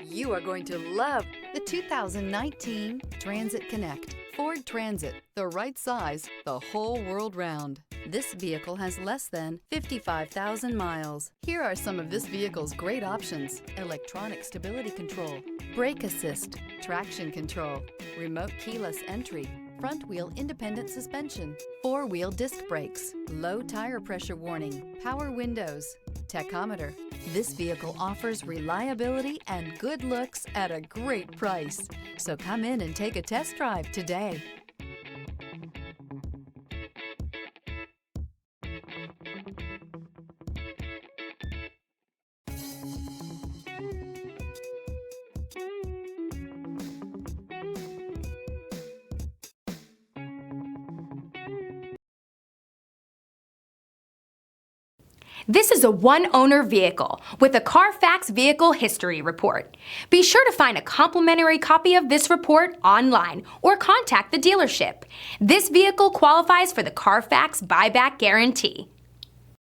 You are going to love the 2019 Transit Connect. Ford Transit, the right size, the whole world round. This vehicle has less than 55,000 miles. Here are some of this vehicle's great options: electronic stability control, brake assist, traction control, remote keyless entry, front wheel independent suspension, four-wheel disc brakes, low tire pressure warning, power windows, tachometer. This vehicle offers reliability and good looks at a great price. So come in and take a test drive today. This is a one-owner vehicle with a Carfax Vehicle History Report. Be sure to find a complimentary copy of this report online or contact the dealership. This vehicle qualifies for the Carfax Buyback Guarantee.